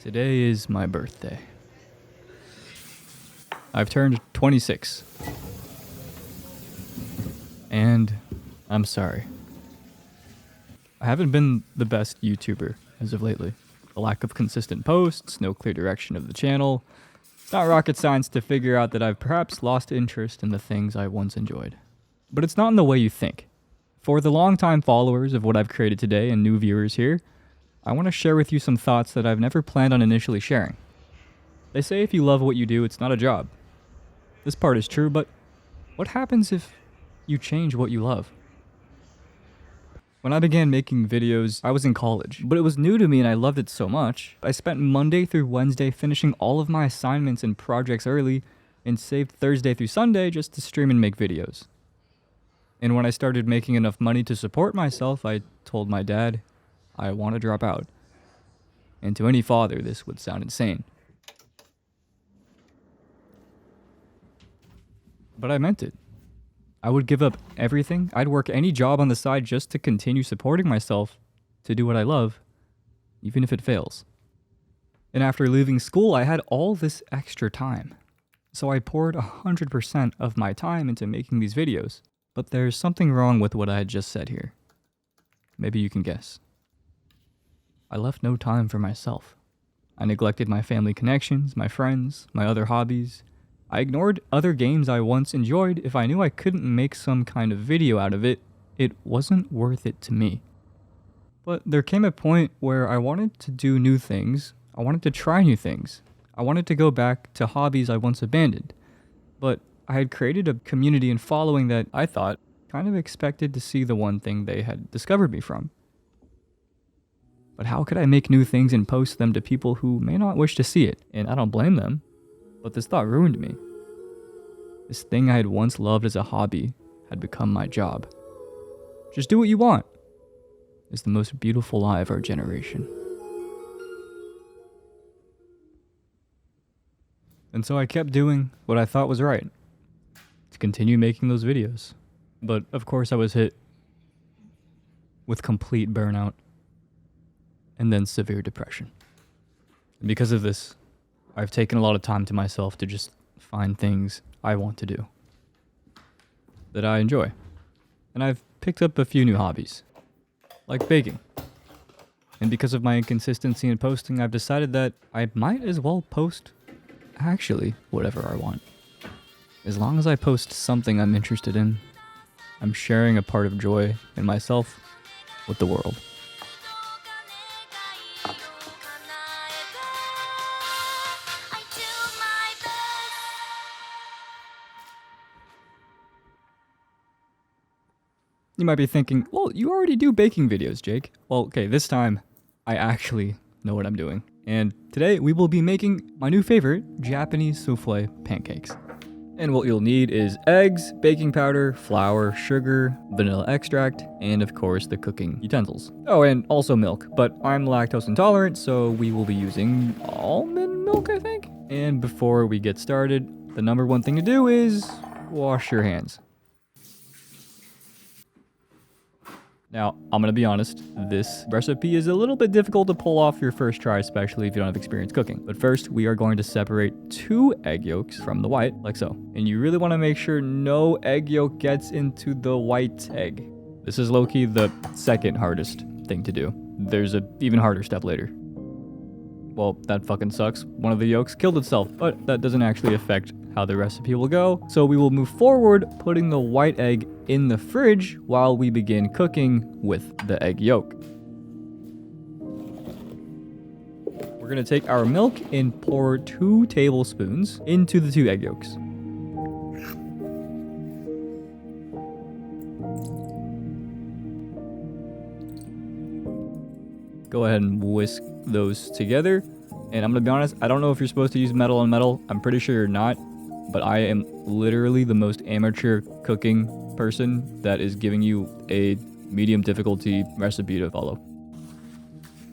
Today is my birthday. I've turned 26. And I'm sorry. I haven't been the best YouTuber as of lately. A lack of consistent posts, no clear direction of the channel. It's not rocket science to figure out that I've perhaps lost interest in the things I once enjoyed. But it's not in the way you think. For the longtime followers of what I've created today and new viewers here, I want to share with you some thoughts that I've never planned on initially sharing. They say if you love what you do, it's not a job. This part is true, but what happens if you change what you love? When I began making videos, I was in college, but it was new to me and I loved it so much. I spent Monday through Wednesday finishing all of my assignments and projects early and saved Thursday through Sunday just to stream and make videos. And when I started making enough money to support myself, I told my dad, I want to drop out. And to any father, this would sound insane. But I meant it. I would give up everything. I'd work any job on the side just to continue supporting myself, to do what I love, even if it fails. And after leaving school, I had all this extra time. So I poured 100% of my time into making these videos. But there's something wrong with what I had just said here. Maybe you can guess. I left no time for myself. I neglected my family connections, my friends, my other hobbies. I ignored other games I once enjoyed. If I knew I couldn't make some kind of video out of it, it wasn't worth it to me. But there came a point where I wanted to do new things. I wanted to try new things. I wanted to go back to hobbies I once abandoned. But I had created a community and following that I thought kind of expected to see the one thing they had discovered me from. But how could I make new things and post them to people who may not wish to see it? And I don't blame them, but this thought ruined me. This thing I had once loved as a hobby had become my job. Just do what you want is the most beautiful lie of our generation. And so I kept doing what I thought was right, to continue making those videos. But of course I was hit with complete burnout and then severe depression. And because of this, I've taken a lot of time to myself to just find things I want to do that I enjoy. And I've picked up a few new hobbies, like baking. And because of my inconsistency in posting, I've decided that I might as well post actually whatever I want. As long as I post something I'm interested in, I'm sharing a part of joy in myself with the world. You might be thinking, well, you already do baking videos, Jake. Well, okay, this time I actually know what I'm doing. And today we will be making my new favorite, Japanese souffle pancakes. And what you'll need is eggs, baking powder, flour, sugar, vanilla extract, and of course the cooking utensils. Oh, and also milk, but I'm lactose intolerant, so we will be using almond milk, I think? And before we get started, the number one thing to do is wash your hands. Now, I'm gonna be honest, this recipe is a little bit difficult to pull off your first try, especially if you don't have experience cooking. But first, we are going to separate 2 egg yolks from the white, like so. And you really wanna make sure no egg yolk gets into the white egg. This is low-key the second hardest thing to do. There's an even harder step later. Well, that fucking sucks. One of the yolks killed itself, but that doesn't actually affect how the recipe will go. So we will move forward, putting the white egg in the fridge while we begin cooking with the egg yolk. We're gonna take our milk and pour 2 tablespoons into the 2 egg yolks. Go ahead and whisk those together. And I'm gonna be honest, I don't know if you're supposed to use metal on metal. I'm pretty sure you're not, but I am literally the most amateur cooking person that is giving you a medium difficulty recipe to follow.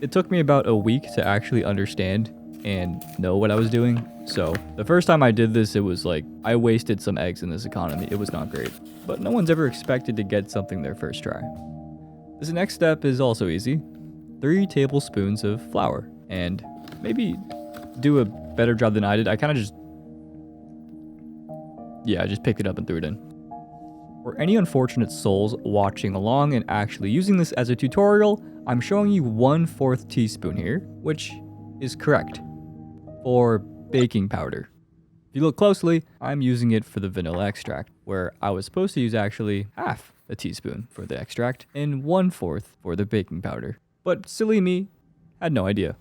It took me about a week to actually understand and know what I was doing. So the first time I did this, it was like I wasted some eggs in this economy. It was not great, but no one's ever expected to get something their first try. This next step is also easy. 3 tablespoons of flour and maybe do a better job than I did. I kind of just... Yeah, I just picked it up and threw it in. For any unfortunate souls watching along and actually using this as a tutorial, I'm showing you 1/4 teaspoon here, which is correct for baking powder. If you look closely, I'm using it for the vanilla extract, where I was supposed to use actually half a teaspoon for the extract and 1/4 for the baking powder. But silly me, had no idea.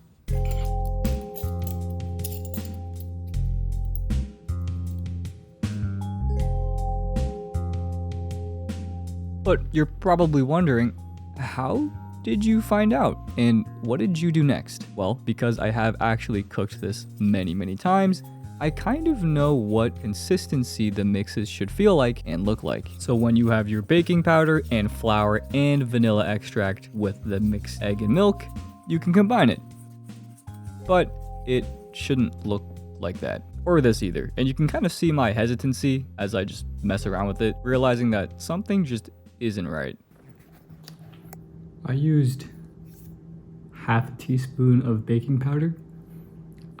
But you're probably wondering, how did you find out? And what did you do next? Well, because I have actually cooked this many times, I kind of know what consistency the mixes should feel like and look like. So when you have your baking powder and flour and vanilla extract with the mixed egg and milk, you can combine it. But it shouldn't look like that, or this either. And you can kind of see my hesitancy as I just mess around with it, realizing that something just isn't right. I used half a teaspoon of baking powder.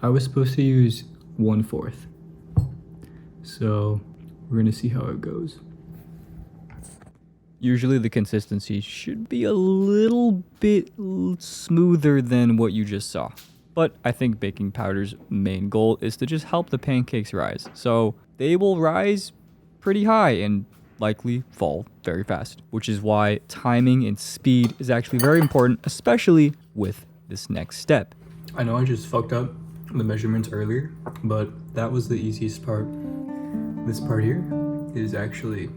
I was supposed to use 1/4. So we're gonna see how it goes. Usually the consistency should be a little bit smoother than what you just saw. But I think baking powder's main goal is to just help the pancakes rise. So they will rise pretty high and likely fall very fast, which is why timing and speed is actually very important, especially with this next step. I know I just fucked up the measurements earlier, but that was the easiest part. This part here is actually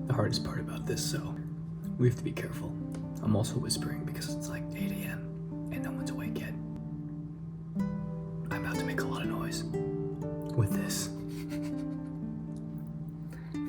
the hardest part about this, so we have to be careful. I'm also whispering because it's like 8 a.m. and no one's awake yet. I'm about to make a lot of noise with this.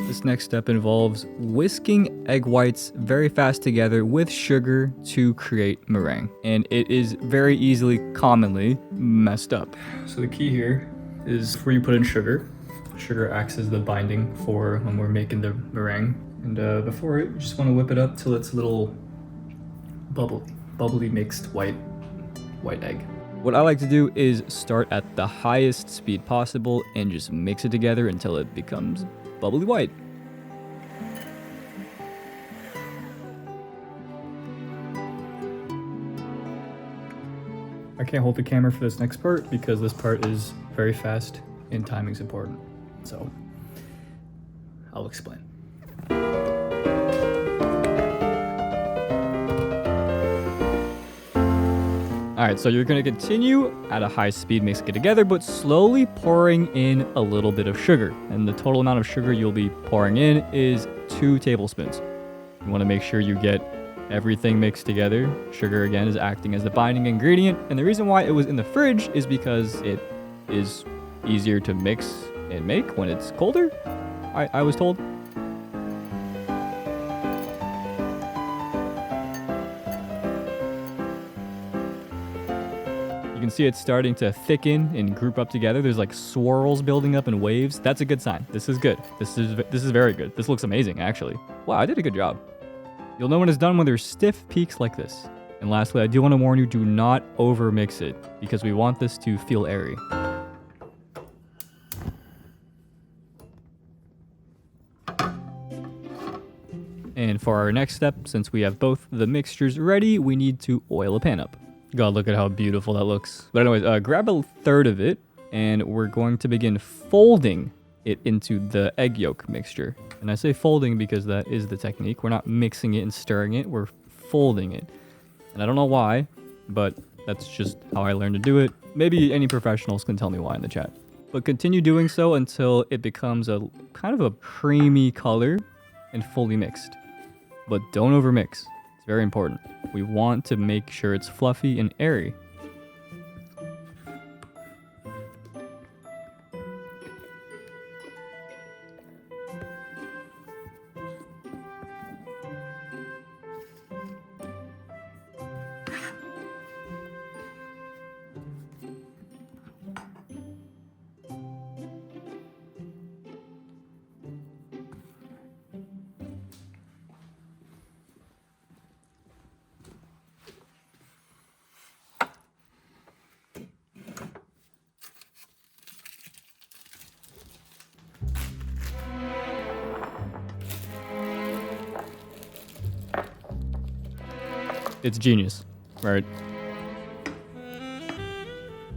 This next step involves whisking egg whites very fast together with sugar to create meringue. And it is very easily, commonly messed up. So the key here is before you put in sugar, sugar acts as the binding for when we're making the meringue. And before it, you just want to whip it up till it's a little bubbly mixed white egg. What I like to do is start at the highest speed possible and just mix it together until it becomes bubbly white. I can't hold the camera for this next part because this part is very fast and timing's important. So I'll explain. Alright, so you're going to continue at a high speed mixing it together, but slowly pouring in a little bit of sugar. And the total amount of sugar you'll be pouring in is 2 tablespoons. You want to make sure you get everything mixed together. Sugar, again, is acting as the binding ingredient. And the reason why it was in the fridge is because it is easier to mix and make when it's colder, I was told. You can see it's starting to thicken and group up together. There's like swirls building up and waves. That's a good sign. This is good. This is very good. This looks amazing, actually. Wow, I did a good job. You'll know when it's done when there's stiff peaks like this. And lastly, I do want to warn you, do not over mix it because we want this to feel airy. And for our next step, since we have both the mixtures ready, we need to oil a pan up. God, look at how beautiful that looks. But anyways, grab a third of it, and we're going to begin folding it into the egg yolk mixture. And I say folding because that is the technique. We're not mixing it and stirring it, we're folding it. And I don't know why, but that's just how I learned to do it. Maybe any professionals can tell me why in the chat. But continue doing so until it becomes a kind of a creamy color and fully mixed. But don't overmix. It's very important. We want to make sure it's fluffy and airy. It's genius, right?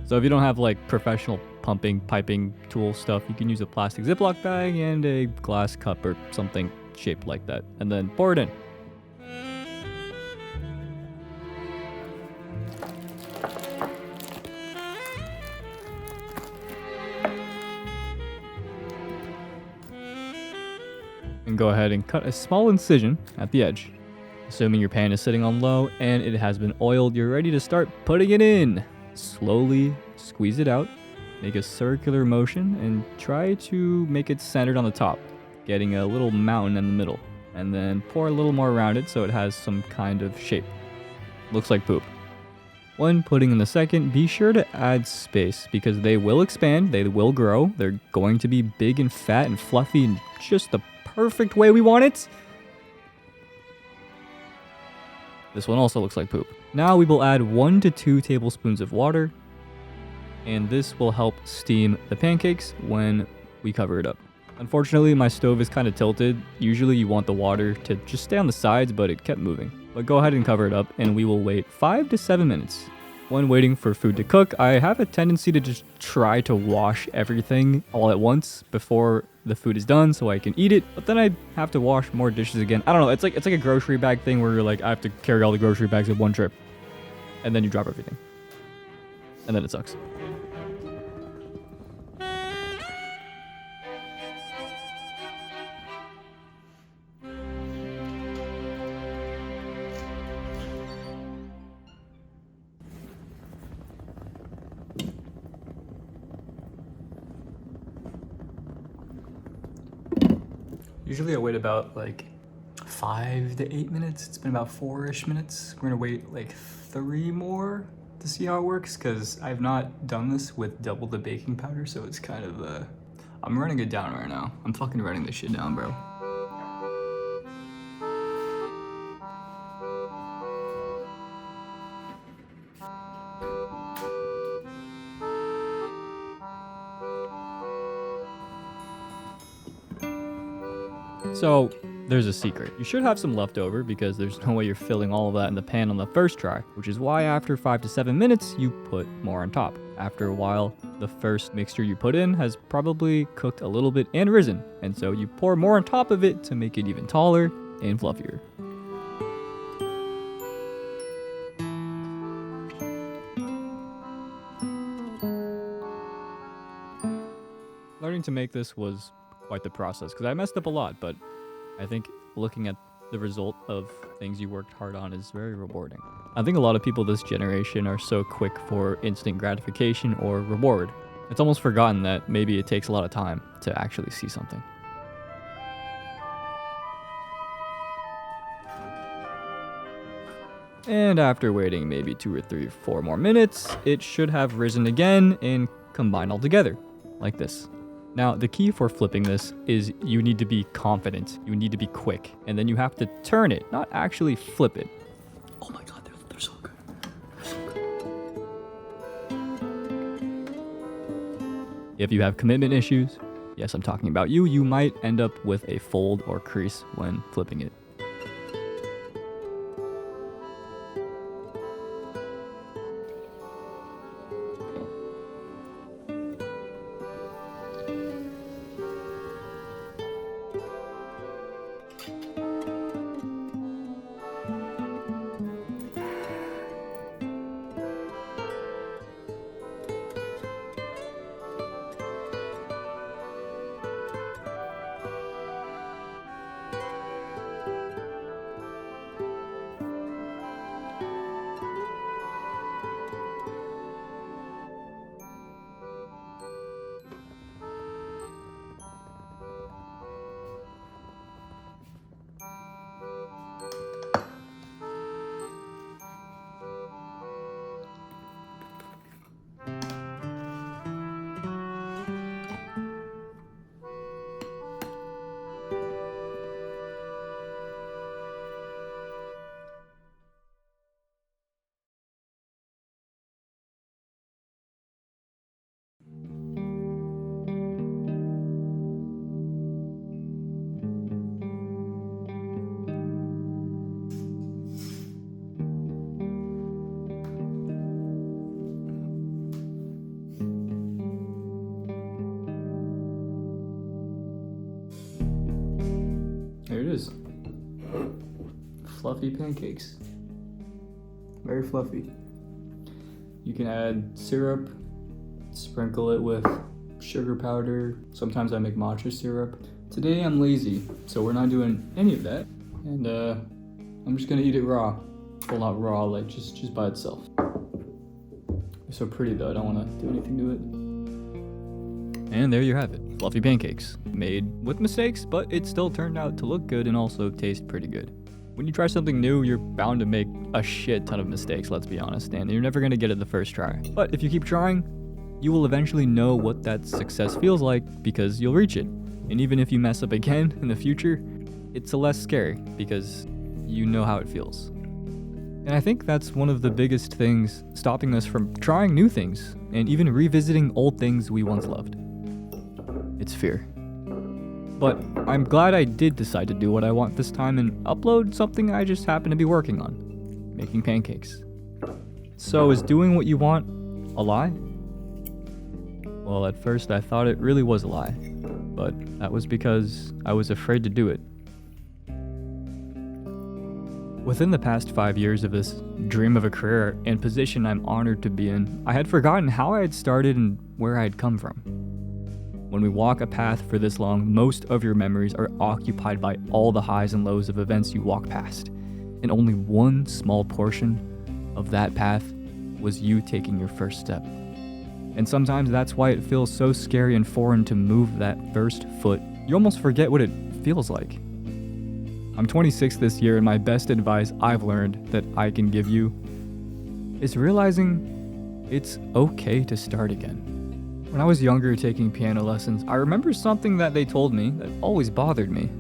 So if you don't have like professional pumping, piping tool stuff, you can use a plastic Ziploc bag and a glass cup or something shaped like that, and then pour it in. And go ahead and cut a small incision at the edge. Assuming your pan is sitting on low and it has been oiled, you're ready to start putting it in. Slowly squeeze it out, make a circular motion, and try to make it centered on the top, getting a little mountain in the middle, and then pour a little more around it so it has some kind of shape. Looks like poop. When putting in the second, be sure to add space because they will expand, they will grow, they're going to be big and fat and fluffy in just the perfect way we want it. This one also looks like poop. Now we will add 1 to 2 tablespoons of water, and this will help steam the pancakes when we cover it up. Unfortunately, my stove is kind of tilted. Usually you want the water to just stay on the sides, but it kept moving. But go ahead and cover it up, and we will wait 5 to 7 minutes. When waiting for food to cook, I have a tendency to just try to wash everything all at once before the food is done so I can eat it, but then I have to wash more dishes again. I don't know, it's like a grocery bag thing where you're like, I have to carry all the grocery bags in one trip, and then you drop everything. And then it sucks. Usually I wait about like 5 to 8 minutes. It's been about 4-ish minutes. We're gonna wait like 3 more to see how it works because I've not done this with double the baking powder, so it's kind of I'm running it down right now. I'm fucking running this shit down, bro. So there's a secret. You should have some left over because there's no way you're filling all of that in the pan on the first try, which is why after 5 to 7 minutes, you put more on top. After a while, the first mixture you put in has probably cooked a little bit and risen, and so you pour more on top of it to make it even taller and fluffier. Learning to make this was quite the process because I messed up a lot, but I think looking at the result of things you worked hard on is very rewarding. I think a lot of people this generation are so quick for instant gratification or reward. It's almost forgotten that maybe it takes a lot of time to actually see something. And after waiting maybe 2 or 3 or 4 more minutes, it should have risen again and combined all together, like this. Now, the key for flipping this is you need to be confident. You need to be quick. And then you have to turn it, not actually flip it. Oh my god, they're so good. They're so good. If you have commitment issues, yes, I'm talking about you, you might end up with a fold or crease when flipping it. fluffy pancakes. Very fluffy. You can add syrup, sprinkle it with sugar powder. Sometimes I make matcha syrup. Today I'm lazy, so we're not doing any of that. And I'm just gonna eat it raw. Well, not raw, like just by itself. It's so pretty though, I don't wanna do anything to it. And there you have it, fluffy pancakes. Made with mistakes, but it still turned out to look good and also taste pretty good. When you try something new, you're bound to make a shit ton of mistakes, let's be honest, and you're never gonna get it the first try. But if you keep trying, you will eventually know what that success feels like because you'll reach it. And even if you mess up again in the future, it's less scary because you know how it feels. And I think that's one of the biggest things stopping us from trying new things and even revisiting old things we once loved. It's fear. But I'm glad I did decide to do what I want this time and upload something I just happen to be working on, making pancakes. So is doing what you want a lie? Well, at first I thought it really was a lie, but that was because I was afraid to do it. Within the past 5 years of this dream of a career and position I'm honored to be in, I had forgotten how I had started and where I had come from. When we walk a path for this long, most of your memories are occupied by all the highs and lows of events you walk past, and only one small portion of that path was you taking your first step. And sometimes that's why it feels so scary and foreign to move that first foot. You almost forget what it feels like. I'm 26 this year, and my best advice I've learned that I can give you is realizing it's okay to start again. When I was younger taking piano lessons, I remember something that they told me that always bothered me.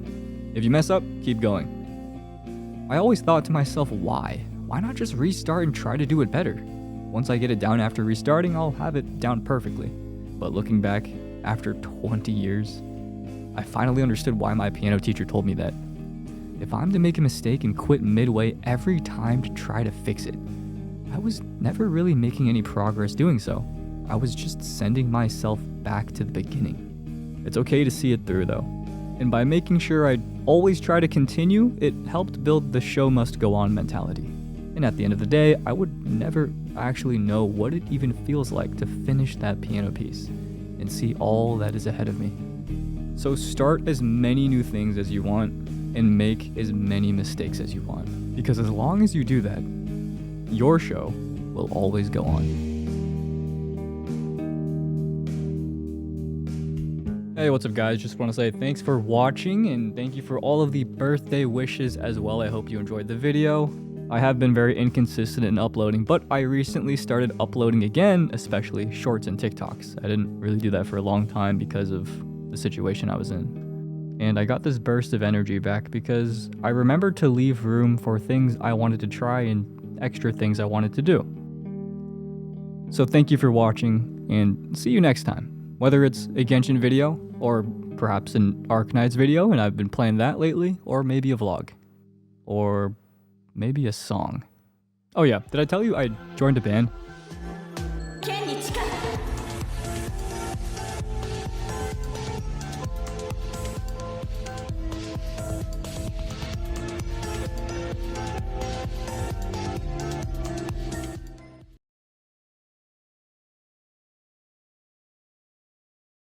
If you mess up, keep going. I always thought to myself, why? Why not just restart and try to do it better? Once I get it down after restarting, I'll have it down perfectly. But looking back, after 20 years, I finally understood why my piano teacher told me that. If I'm to make a mistake and quit midway every time to try to fix it, I was never really making any progress doing so. I was just sending myself back to the beginning. It's okay to see it through though. And by making sure I'd always try to continue, it helped build the show must go on mentality. And at the end of the day, I would never actually know what it even feels like to finish that piano piece and see all that is ahead of me. So start as many new things as you want and make as many mistakes as you want. Because as long as you do that, your show will always go on. Hey, what's up guys? Just want to say thanks for watching and thank you for all of the birthday wishes as well. I hope you enjoyed the video. I have been very inconsistent in uploading, but I recently started uploading again, especially shorts and TikToks. I didn't really do that for a long time because of the situation I was in. And I got this burst of energy back because I remembered to leave room for things I wanted to try and extra things I wanted to do. So thank you for watching and see you next time. Whether it's a Genshin video, or perhaps an Arknights video, and I've been playing that lately, or maybe a vlog, or maybe a song. Oh yeah, did I tell you I joined a band?